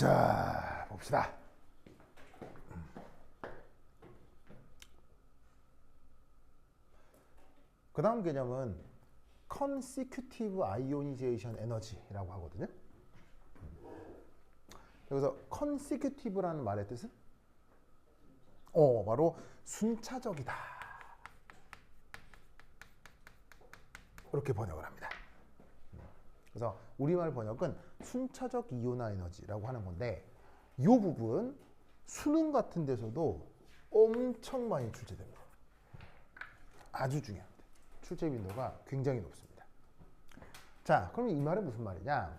자, 봅시다. 그 다음 개념은 consecutive ionization energy라고 하거든요. 여기서 consecutive라는 말의 뜻은 바로 순차적이다. 이렇게 번역을 합니다. 그래서 우리말 번역은 순차적 이온화 에너지라고 하는 건데, 이 부분 수능 같은 데서도 엄청 많이 출제됩니다. 아주 중요합니다. 출제 빈도가 굉장히 높습니다. 자, 그럼 이 말은 무슨 말이냐?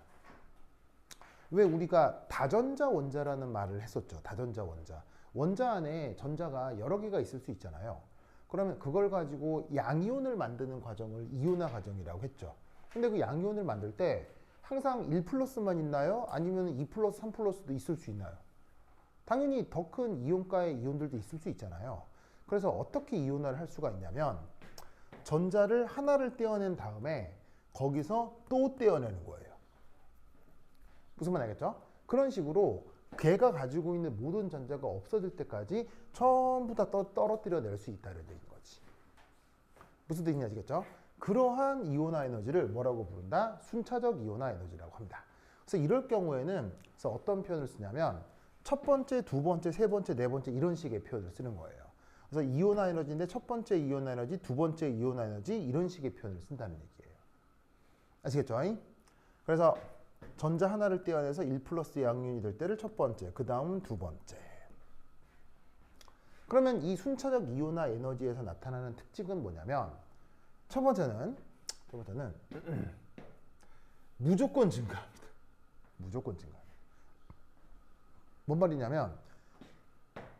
왜 우리가 다전자 원자라는 말을 했었죠? 다전자 원자. 원자 안에 전자가 여러 개가 있을 수 있잖아요. 그러면 그걸 가지고 양이온을 만드는 과정을 이온화 과정이라고 했죠. 근데 그 양이온을 만들 때 항상 1 플러스만 있나요? 아니면 2 플러스, 3 플러스도 있을 수 있나요? 당연히 더 큰 이온가의 이온들도 있을 수 있잖아요. 그래서 어떻게 이온화를 할 수가 있냐면, 전자를 하나를 떼어낸 다음에 거기서 또 떼어내는 거예요. 무슨 말 알겠죠? 그런 식으로 걔가 가지고 있는 모든 전자가 없어질 때까지 전부 다 떨어뜨려 낼 수 있다는 얘기인 거지. 무슨 뜻인지 아시겠죠? 그러한 이온화 에너지를 뭐라고 부른다? 순차적 이온화 에너지라고 합니다. 그래서 이럴 경우에는 그래서 어떤 표현을 쓰냐면 첫 번째, 두 번째, 세 번째, 네 번째 이런 식의 표현을 쓰는 거예요. 그래서 이온화 에너지인데 첫 번째 이온화 에너지, 두 번째 이온화 에너지 이런 식의 표현을 쓴다는 얘기예요. 아시겠죠? 그래서 전자 하나를 떼어내서 1 플러스 양이온이 될 때를 첫 번째, 그 다음은 두 번째. 그러면 이 순차적 이온화 에너지에서 나타나는 특징은 뭐냐면, 첫 번째는 무조건 증가합니다. 무조건 증가합니다. 뭔 말이냐면,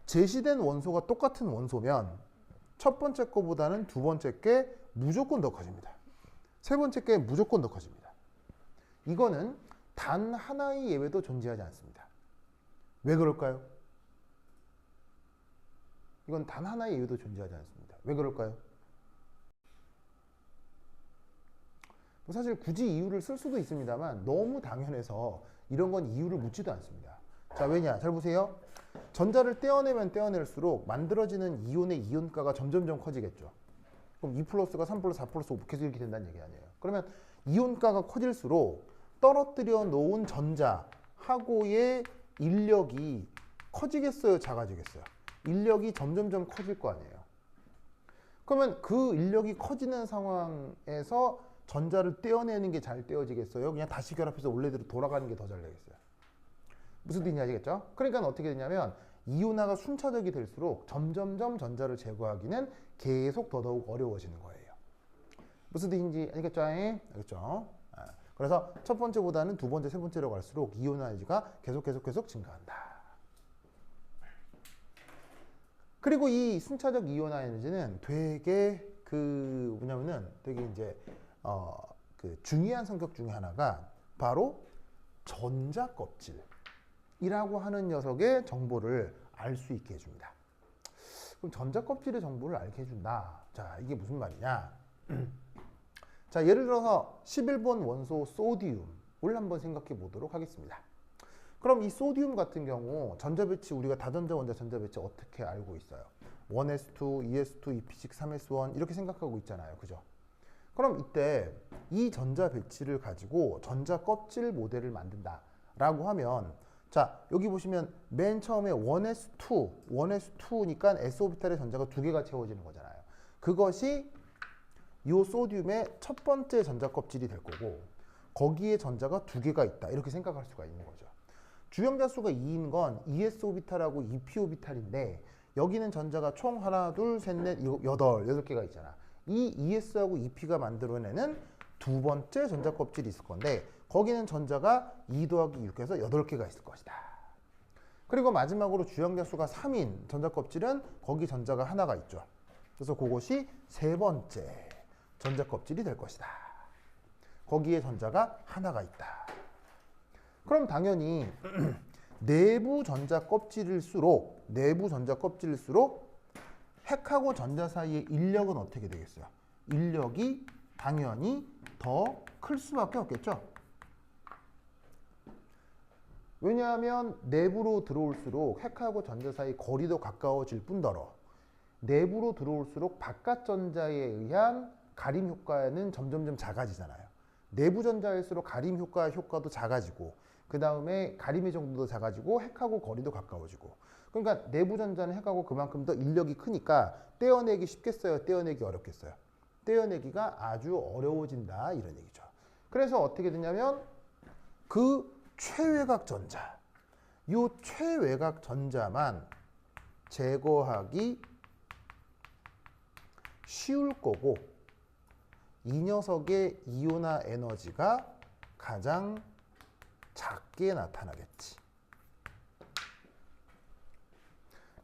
제시된 원소가 똑같은 원소면 첫 번째 거보다는 두 번째 게 무조건 더 커집니다. 세 번째 게 무조건 더 커집니다. 이거는 단 하나의 예외도 존재하지 않습니다. 왜 그럴까요? 이건 단 하나의 예외도 존재하지 않습니다. 왜 그럴까요? 사실 굳이 이유를 쓸 수도 있습니다만 너무 당연해서 이런 건 이유를 묻지도 않습니다. 자, 왜냐? 잘 보세요. 전자를 떼어내면 떼어낼수록 만들어지는 이온의 이온가가 점점점 커지겠죠. 그럼 2 플러스가 3 플러스, 4 플러스 5 계속 이렇게 된다는 얘기 아니에요. 그러면 이온가가 커질수록 떨어뜨려 놓은 전자하고의 인력이 커지겠어요? 작아지겠어요? 인력이 점점점 커질 거 아니에요. 그러면 그 인력이 커지는 상황에서 전자를 떼어내는 게 잘 떼어지겠어요? 그냥 다시 결합해서 원래대로 돌아가는 게 더 잘 되겠어요? 무슨 뜻인지 아시겠죠? 그러니까 어떻게 되냐면 이온화가 순차적이 될수록 점점점 전자를 제거하기는 계속 더더욱 어려워지는 거예요. 무슨 뜻인지 아시겠죠? 알겠죠? 그래서 첫 번째보다는 두 번째, 세 번째로 갈수록 이온화 에너지가 계속 증가한다. 그리고 이 순차적 이온화 에너지는 되게 되게 이제 그 중요한 성격 중에 하나가 바로 전자 껍질이라고 하는 녀석의 정보를 알 수 있게 해줍니다. 그럼 전자 껍질의 정보를 알게 해준다. 자, 이게 무슨 말이냐? 자, 예를 들어서 11번 원소 소디움을 한번 생각해 보도록 하겠습니다. 그럼 이 소디움 같은 경우 전자 배치, 우리가 다전자 원자 전자 배치 어떻게 알고 있어요? 1s2, 2s2, 2p6, 3s1 이렇게 생각하고 있잖아요. 그죠? 그럼 이때 이 전자 배치를 가지고 전자 껍질 모델을 만든다라고 하면, 자, 여기 보시면 맨 처음에 1s2니까 s오비탈의 전자가 두 개가 채워지는 거잖아요. 그것이 이 소듐의 첫 번째 전자 껍질이 될 거고, 거기에 전자가 두 개가 있다 이렇게 생각할 수가 있는 거죠. 주영자 수가 2인 건 2s 오비탈하고 2p 오비탈인데, 여기는 전자가 총 하나, 둘, 셋, 넷, 여덟 개가 있잖아. 이 2s하고 2p가 만들어내는 두 번째 전자 껍질이 있을 건데, 거기는 전자가 2 더하기 6해서 8개가 있을 것이다. 그리고 마지막으로 주영자 수가 3인 전자 껍질은 거기 전자가 하나가 있죠. 그래서 그것이 세 번째 전자 껍질이 될 것이다. 거기에 전자가 하나가 있다. 그럼 당연히 내부 전자 껍질일수록 핵하고 전자 사이의 인력은 어떻게 되겠어요? 인력이 당연히 더 클 수밖에 없겠죠. 왜냐하면 내부로 들어올수록 핵하고 전자 사이 거리도 가까워질 뿐더러 내부로 들어올수록 바깥 전자에 의한 가림 효과는 점점점 작아지잖아요. 내부 전자일수록 가림 효과도 작아지고 그 다음에 가림의 정도도 작아지고 핵하고 거리도 가까워지고 그러니까 내부 전자는 핵하고 그만큼 더 인력이 크니까 떼어내기 쉽겠어요? 떼어내기 어렵겠어요? 떼어내기가 아주 어려워진다 이런 얘기죠. 그래서 어떻게 되냐면 그 최외곽 전자 이 최외곽 전자만 제거하기 쉬울 거고 이 녀석의 이온화 에너지가 가장 작게 나타나겠지.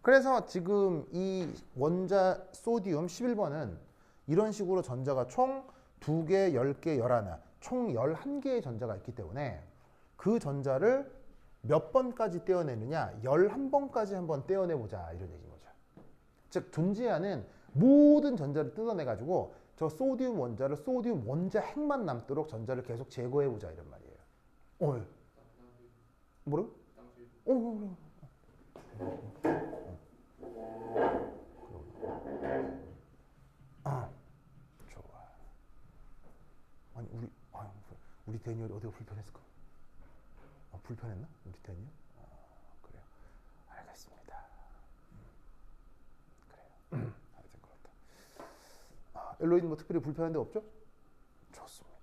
그래서 지금 이 원자 소디움 11번은 이런 식으로 전자가 총 2개, 10개, 11, 총 11개의 전자가 있기 때문에 그 전자를 몇 번까지 떼어내느냐 11번까지 한번 떼어내보자 이런 얘기인 거죠. 즉 존재하는 모든 전자를 뜯어내가지고 저 소디움 원자를 소디움 원자 핵만 남도록 전자를 계속 제거해보자 이런 말이에요. 뭐라고? 좋아. 아니 우리 데니얼이 어디가 불편했을까? 불편했나? 우리 데니얼? 그래요. 알겠습니다. 그래요. 하여튼 그렇다. 엘로이는 뭐 특별히 불편한 데 없죠? 좋습니다.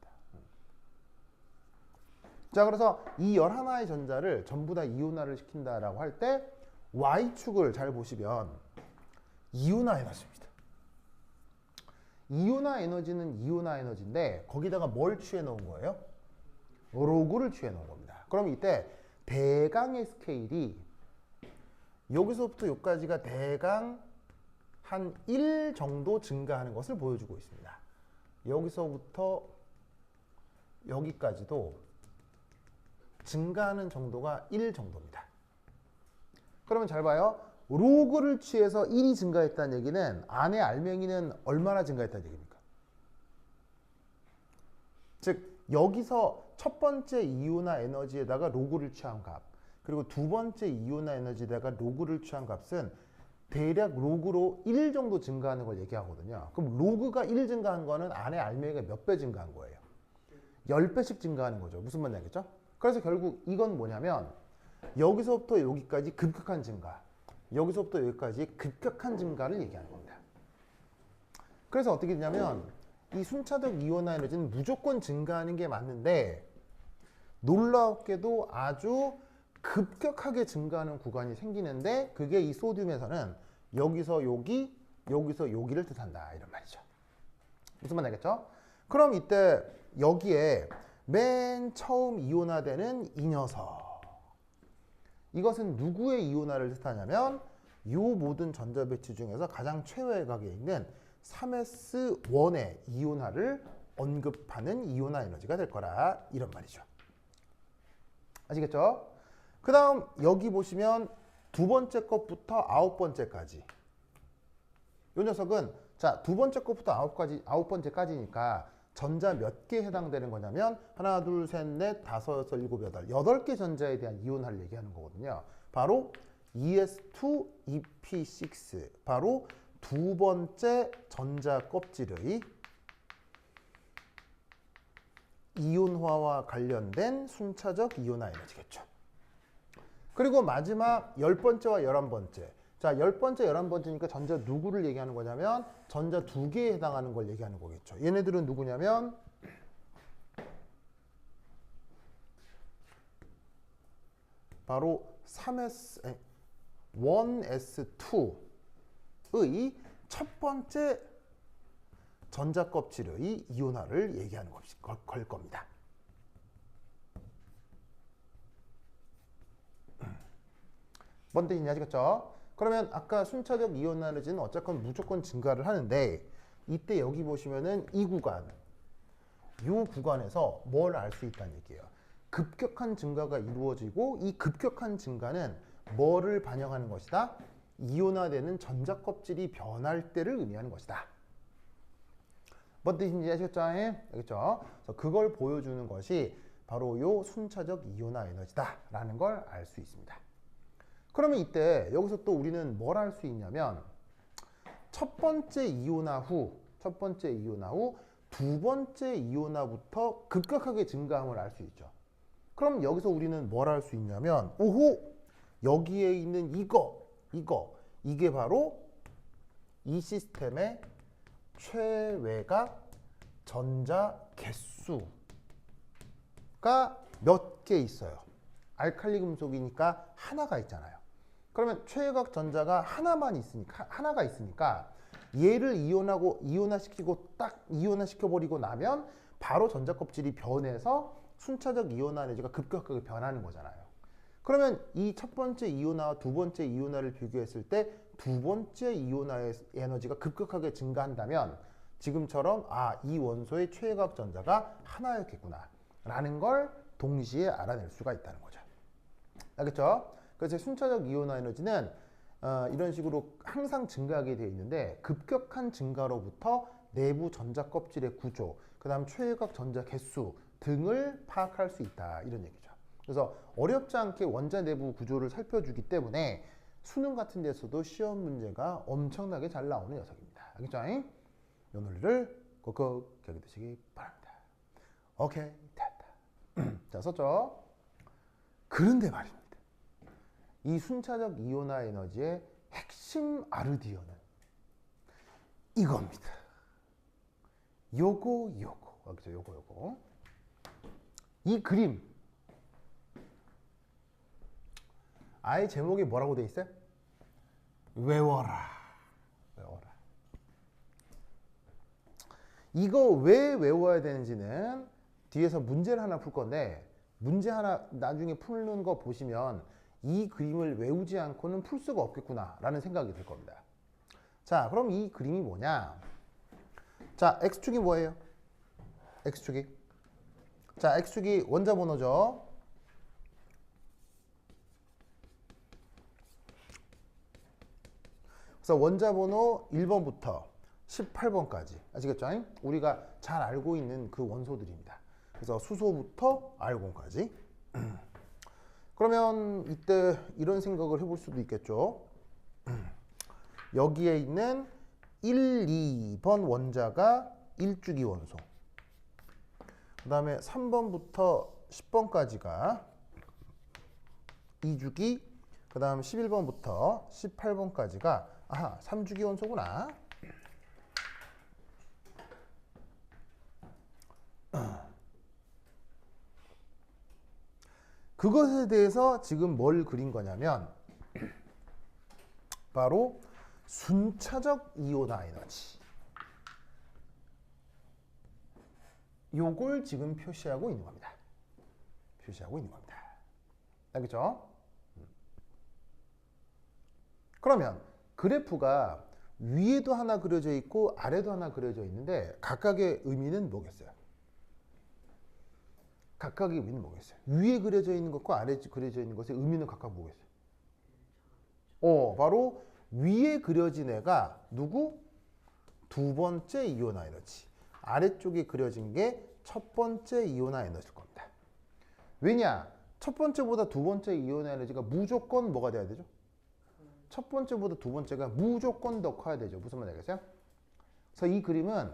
자, 그래서 이 11의 전자를 전부 다 이온화를 시킨다라고 할 때 Y축을 잘 보시면 이온화 에너지입니다. 이온화 에너지는 이온화 에너지인데 거기다가 뭘 취해 놓은 거예요? 로그를 취해 놓은 겁니다. 그럼 이때 대강의 스케일이 여기서부터 여기까지가 대강 한 1 정도 증가하는 것을 보여주고 있습니다. 여기서부터 여기까지도 증가하는 정도가 1 정도입니다. 그러면 잘 봐요. 로그를 취해서 1이 증가했다는 얘기는 안의 알맹이는 얼마나 증가했다는 얘기입니까? 즉 여기서 첫 번째 이온화 에너지에다가 로그를 취한 값 그리고 두 번째 이온화 에너지에다가 로그를 취한 값은 대략 로그로 1 정도 증가하는 걸 얘기하거든요. 그럼 로그가 1 증가한 거는 안의 알맹이가 몇 배 증가한 거예요? 10배씩 증가하는 거죠. 무슨 말인지 알겠죠? 그래서 결국 이건 뭐냐면 여기서부터 여기까지 급격한 증가 여기서부터 여기까지 급격한 증가를 얘기하는 겁니다. 그래서 어떻게 되냐면 이 순차적 이온화 에너지는 무조건 증가하는 게 맞는데 놀랍게도 아주 급격하게 증가하는 구간이 생기는데 그게 이 소듐에서는 여기서 여기 여기서 여기를 뜻한다 이런 말이죠. 무슨 말인지 알겠죠? 그럼 이때 여기에 맨 처음 이온화되는 이 녀석 이것은 누구의 이온화를 뜻하냐면 이 모든 전자 배치 중에서 가장 최외곽에 있는 3s1의 이온화를 언급하는 이온화 에너지가 될 거라 이런 말이죠. 아시겠죠? 그 다음 여기 보시면 두 번째 것부터 9번째까지 이 녀석은 자 두 번째 것부터 9번째까지니까 전자 몇 개에 해당되는 거냐면 하나, 둘, 셋, 넷, 다섯, 여섯, 일곱, 여덟 8개 전자에 대한 이온화를 얘기하는 거거든요. 바로 ES2, EP6 바로 두 번째 전자 껍질의 이온화와 관련된 순차적 이온화 에너지겠죠. 그리고 마지막 10번째와 11번째 자, 10번째, 11번째니까 전자 누구를 얘기하는 거냐면 전자 2개에 해당하는 걸 얘기하는 거겠죠. 얘네들은 누구냐면 바로 1s2의 첫 번째 전자 껍질의 이온화를 얘기하는 걸 겁니다. 뭔 뜻인지 아시겠죠? 그러면 아까 순차적 이온화 에너지는 어쨌건 무조건 증가를 하는데 이때 여기 보시면은 이 구간에서 뭘 알 수 있다는 얘기예요. 급격한 증가가 이루어지고 이 급격한 증가는 뭐를 반영하는 것이다? 이온화되는 전자 껍질이 변할 때를 의미하는 것이다. 뭔 뜻인지 아시겠죠? 알겠죠? 그래서 그걸 보여주는 것이 바로 요 순차적 이온화 에너지다라는 걸 알 수 있습니다. 그러면 이때 여기서 또 우리는 뭘 할 수 있냐면 첫 번째 이온화 후 두 번째 이온화부터 급격하게 증가함을 알 수 있죠. 그럼 여기서 우리는 뭘 할 수 있냐면 오호 여기에 있는 이게 바로 이 시스템의 최외각 전자 개수가 몇 개 있어요. 알칼리 금속이니까 하나가 있잖아요. 그러면 최외각 전자가 하나가 있으니까 얘를 이온화시키고 딱 이온화시켜 버리고 나면 바로 전자 껍질이 변해서 순차적 이온화 에너지가 급격하게 변하는 거잖아요. 그러면 이 첫 번째 이온화와 두 번째 이온화를 비교했을 때 두 번째 이온화의 에너지가 급격하게 증가한다면 지금처럼 이 원소의 최외각 전자가 하나였겠구나 라는 걸 동시에 알아낼 수가 있다는 거죠. 알겠죠? 그래서 순차적 이온화 에너지는 이런 식으로 항상 증가하게 되어 있는데 급격한 증가로부터 내부 전자 껍질의 구조, 그 다음 최외각 전자 개수 등을 파악할 수 있다 이런 얘기죠. 그래서 어렵지 않게 원자 내부 구조를 살펴주기 때문에 수능 같은 데서도 시험 문제가 엄청나게 잘 나오는 녀석입니다. 알겠죠? 이 논리를 꼭꼭 기억해 두시기 바랍니다. 오케이, 됐다. 자, 썼죠? 그런데 말입니다. 이 순차적 이온화 에너지의 핵심 아르디어는 이겁니다. 요거. 알겠죠? 요거. 이 그림. 아예 제목이 뭐라고 돼 있어요? 외워라. 이거 왜 외워야 되는지는 뒤에서 문제를 하나 풀 건데 문제 하나 나중에 푸는 거 보시면 이 그림을 외우지 않고는 풀 수가 없겠구나 라는 생각이 들 겁니다. 자, 그럼 이 그림이 뭐냐? 자, X축이 뭐예요? X축이. 자, X축이 원자 번호죠. 그래서 원자 번호 1번부터 18번까지 아시겠죠? 우리가 잘 알고 있는 그 원소들입니다. 그래서 수소부터 알곤까지. 그러면 이때 이런 생각을 해볼 수도 있겠죠. 여기에 있는 1, 2번 원자가 1주기 원소. 그 다음에 3번부터 10번까지가 2주기. 그 다음 11번부터 18번까지가 3주기 원소구나. 그것에 대해서 지금 뭘 그린 거냐면 바로 순차적 이온화 에너지. 요걸 지금 표시하고 있는 겁니다. 알겠죠? 그러면 그래프가 위에도 하나 그려져 있고 아래도 하나 그려져 있는데 각각의 의미는 뭐겠어요? 위에 그려져 있는 것과 아래에 그려져 있는 것의 의미는 각각 뭐겠어요? 바로 위에 그려진 애가 누구? 두 번째 이온화 에너지. 아래쪽에 그려진 게 첫 번째 이온화 에너지일 겁니다. 왜냐? 첫 번째보다 두 번째 이온화 에너지가 무조건 뭐가 돼야 되죠? 첫 번째보다 두 번째가 무조건 더 커야 되죠. 무슨 말인지 알겠어요? 그래서 이 그림은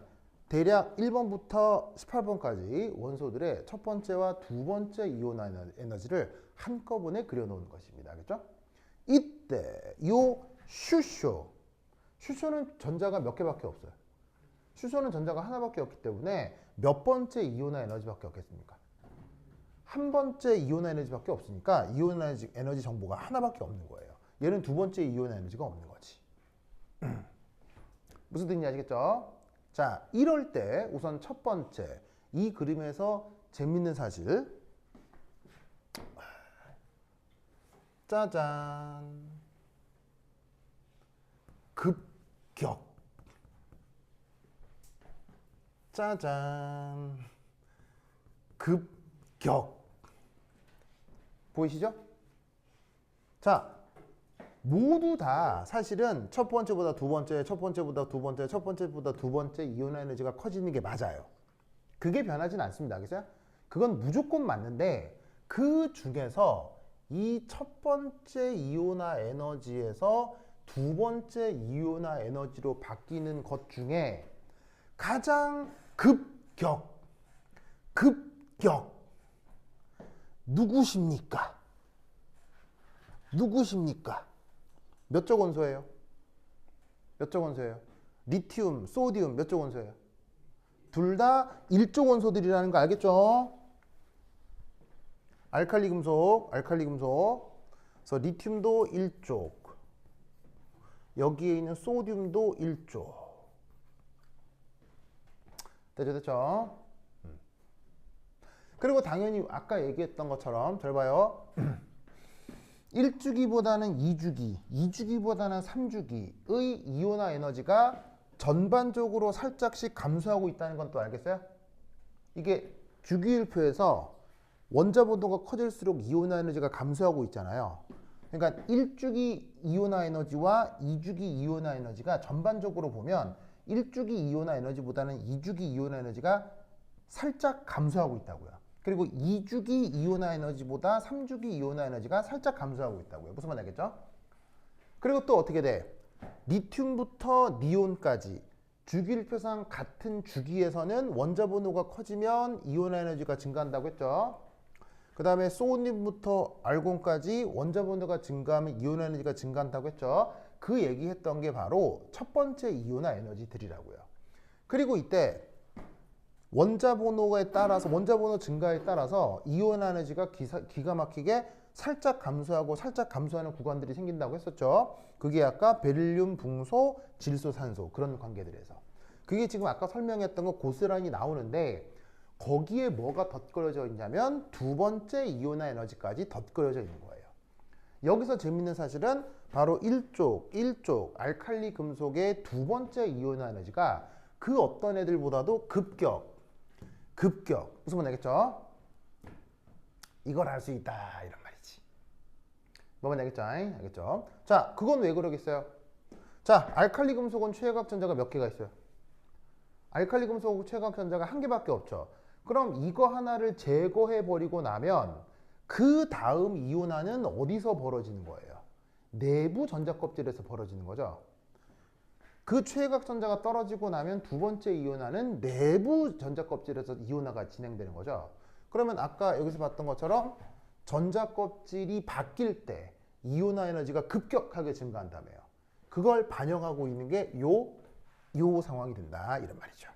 대략 1번부터 18번까지 원소들의 첫 번째와 두 번째 이온화 에너지를 한꺼번에 그려놓은 것입니다. 알겠죠? 이때 요 슈쇼는 전자가 몇 개밖에 없어요. 슈쇼는 전자가 하나밖에 없기 때문에 몇 번째 이온화 에너지밖에 없겠습니까? 한 번째 이온화 에너지밖에 없으니까 이온화 에너지 정보가 하나밖에 없는 거예요. 얘는 두 번째 이온화 에너지가 없는 거지. 무슨 뜻인지 아시겠죠? 자, 이럴 때 우선 첫 번째 이 그림에서 재밌는 사실. 짜잔. 급격. 짜잔. 급격. 보이시죠? 자, 모두 다 사실은 첫 번째보다 두 번째, 첫 번째보다 두 번째, 첫 번째보다 두 번째 이온화 에너지가 커지는 게 맞아요. 그게 변하진 않습니다. 알겠어요? 그건 무조건 맞는데 그 중에서 이 첫 번째 이온화 에너지에서 두 번째 이온화 에너지로 바뀌는 것 중에 가장 급격 누구십니까? 누구십니까? 몇 쪽 원소예요? 몇 쪽 원소예요? 리튬, 소디움 몇 쪽 원소예요? 둘 다 1쪽 원소들이라는 거 알겠죠? 알칼리 금속. 그래서 리튬도 1쪽. 여기에 있는 소듐도 1쪽. 됐죠? 그리고 당연히 아까 얘기했던 것처럼 잘 봐요. 1주기보다는 2주기, 2주기보다는 3주기의 이온화 에너지가 전반적으로 살짝씩 감소하고 있다는 건 또 알겠어요? 이게 주기율표에서 원자번호가 커질수록 이온화 에너지가 감소하고 있잖아요. 그러니까 1주기 이온화 에너지와 2주기 이온화 에너지가 전반적으로 보면 1주기 이온화 에너지보다는 2주기 이온화 에너지가 살짝 감소하고 있다고요. 그리고 2주기 이온화 에너지보다 3주기 이온화 에너지가 살짝 감소하고 있다고요. 무슨 말인지 알겠죠? 그리고 또 어떻게 돼? 리튬부터 니온까지 주기율표상 같은 주기에서는 원자번호가 커지면 이온화 에너지가 증가한다고 했죠. 그 다음에 소듐부터 알곤까지 원자번호가 증가하면 이온화 에너지가 증가한다고 했죠. 그 얘기했던 게 바로 첫 번째 이온화 에너지들이라고요. 그리고 이때 원자번호에 따라서 원자번호 증가에 따라서 이온화 에너지가 기가 막히게 살짝 감소하고 살짝 감소하는 구간들이 생긴다고 했었죠. 그게 아까 베릴륨, 붕소, 질소, 산소 그런 관계들에서. 그게 지금 아까 설명했던 거 고스란히 나오는데 거기에 뭐가 덧그려져 있냐면 두 번째 이온화 에너지까지 덧그려져 있는 거예요. 여기서 재밌는 사실은 바로 1쪽 알칼리 금속의 두 번째 이온화 에너지가 그 어떤 애들보다도 급격 무슨 말 알겠죠? 이걸 알 수 있다 이런 말이지. 뭐만 알겠죠? 알겠죠? 자, 그건 왜 그러겠어요? 자, 알칼리 금속은 최외곽 전자가 몇 개가 있어요? 알칼리 금속 최외곽 전자가 한 개밖에 없죠. 그럼 이거 하나를 제거해 버리고 나면 그 다음 이온화는 어디서 벌어지는 거예요? 내부 전자 껍질에서 벌어지는 거죠. 그 최외곽 전자가 떨어지고 나면 두 번째 이온화는 내부 전자 껍질에서 이온화가 진행되는 거죠. 그러면 아까 여기서 봤던 것처럼 전자 껍질이 바뀔 때 이온화 에너지가 급격하게 증가한다며요. 그걸 반영하고 있는 게 요 상황이 된다 이런 말이죠.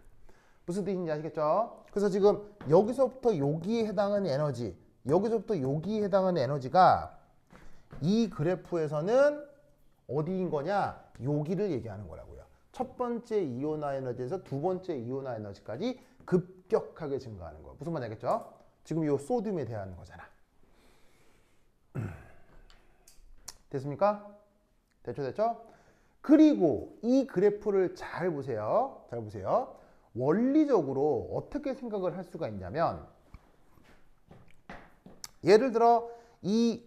무슨 뜻인지 아시겠죠? 그래서 지금 여기서부터 여기에 해당하는 에너지, 여기서부터 여기에 해당하는 에너지가 이 그래프에서는 어디인 거냐? 여기를 얘기하는 거라고요. 첫 번째 이온화 에너지에서 두 번째 이온화 에너지까지 급격하게 증가하는 거. 무슨 말인지 알겠죠? 지금 이 소듐에 대한 거잖아. 됐습니까? 됐죠? 그리고 이 그래프를 잘 보세요. 원리적으로 어떻게 생각을 할 수가 있냐면 예를 들어 이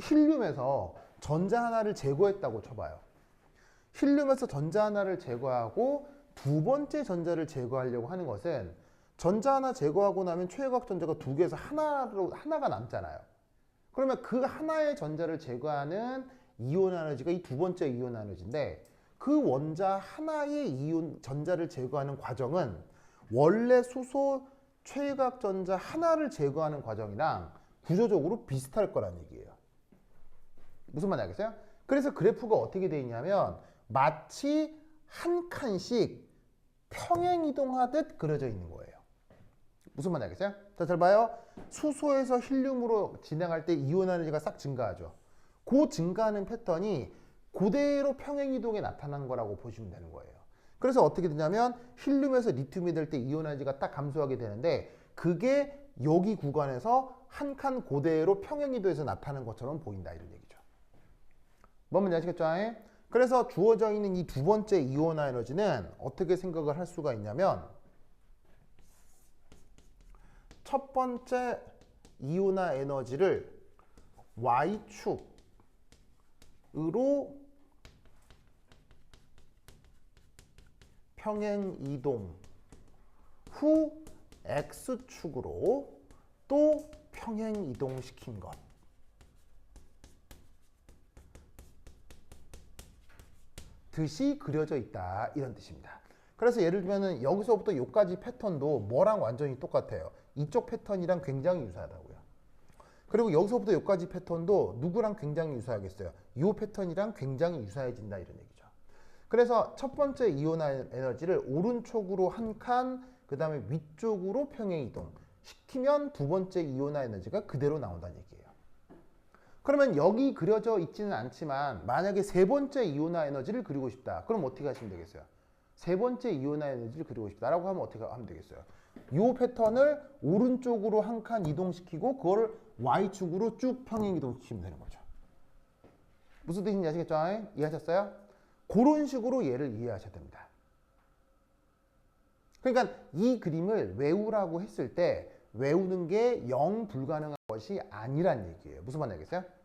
힐륨에서 전자 하나를 제거했다고 쳐봐요. 힐륨에서 전자 하나를 제거하고 두 번째 전자를 제거하려고 하는 것은 전자 하나 제거하고 나면 최외곽 전자가 두 개에서 하나가 남잖아요. 그러면 그 하나의 전자를 제거하는 이온화 에너지가 이 두 번째 이온화 에너지인데 그 원자 하나의 이온 전자를 제거하는 과정은 원래 수소 최외곽 전자 하나를 제거하는 과정이랑 구조적으로 비슷할 거란 얘기예요. 무슨 말인지 알겠어요? 그래서 그래프가 어떻게 되어 있냐면 마치 한 칸씩 평행 이동하듯 그려져 있는 거예요. 무슨 말인지 알겠어요? 자, 잘 봐요. 수소에서 힐륨으로 진행할 때 이온 에너지가 싹 증가하죠. 그 증가하는 패턴이 그대로 평행 이동에 나타난 거라고 보시면 되는 거예요. 그래서 어떻게 되냐면 힐륨에서 리튬이 될 때 이온 에너지가 딱 감소하게 되는데 그게 여기 구간에서 한 칸 그대로 평행 이동에서 나타나는 것처럼 보인다 이런 얘기죠. 뭔지 아시겠죠? 그래서 주어져 있는 이 두 번째 이온화 에너지는 어떻게 생각을 할 수가 있냐면 첫 번째 이온화 에너지를 Y축으로 평행 이동 후 X축으로 또 평행 이동시킨 것. 듯이 그려져 있다 이런 뜻입니다. 그래서 예를 들면은 여기서부터 여기까지 패턴도 뭐랑 완전히 똑같아요. 이쪽 패턴이랑 굉장히 유사하다고요. 그리고 여기서부터 여기까지 패턴도 누구랑 굉장히 유사하겠어요? 이 패턴이랑 굉장히 유사해진다 이런 얘기죠. 그래서 첫 번째 이온 에너지를 오른쪽으로 한 칸, 그 다음에 위쪽으로 평행 이동 시키면 두 번째 이온 에너지가 그대로 나온다는 얘기예요. 그러면 여기 그려져 있지는 않지만 만약에 세 번째 이온화 에너지를 그리고 싶다. 그럼 어떻게 하시면 되겠어요? 세 번째 이온화 에너지를 그리고 싶다라고 하면 어떻게 하면 되겠어요? 이 패턴을 오른쪽으로 한 칸 이동시키고 그거를 Y축으로 쭉 평행 이동시키면 되는 거죠. 무슨 뜻인지 아시겠죠? 이해하셨어요? 그런 식으로 얘를 이해하셔야 됩니다. 그러니까 이 그림을 외우라고 했을 때 외우는 게 영 불가능한 것이 아니란 얘기예요. 무슨 말인지 알겠어요?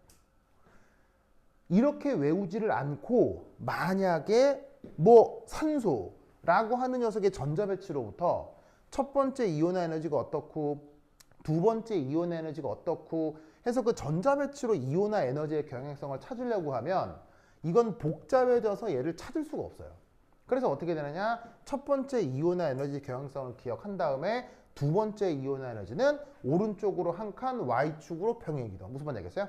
이렇게 외우지를 않고 만약에 뭐 산소라고 하는 녀석의 전자 배치로부터 첫 번째 이온 에너지가 어떻고 두 번째 이온 에너지가 어떻고 해서 그 전자 배치로 이온화 에너지의 경향성을 찾으려고 하면 이건 복잡해져서 얘를 찾을 수가 없어요. 그래서 어떻게 되느냐? 첫 번째 이온화 에너지 경향성을 기억한 다음에 두 번째 이온화 에너지는 오른쪽으로 한 칸 Y축으로 평행 이동. 무슨 말인지 알겠어요?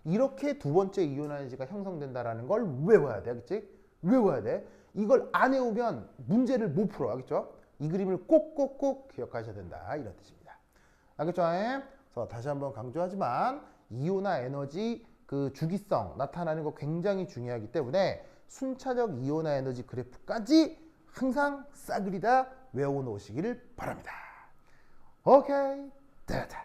이렇게 두 번째 이온 에너지가 형성된다라는 걸 외워야 돼. 알겠지? 외워야 돼. 이걸 안 외우면 문제를 못 풀어. 알겠죠? 이 그림을 꼭꼭꼭 기억하셔야 된다. 이런 뜻입니다. 알겠죠? 그래서 다시 한번 강조하지만 이온화 에너지 그 주기성 나타나는 거 굉장히 중요하기 때문에 순차적 이온화 에너지 그래프까지 항상 싸그리다 외워놓으시기를 바랍니다. 오케이. 됐다.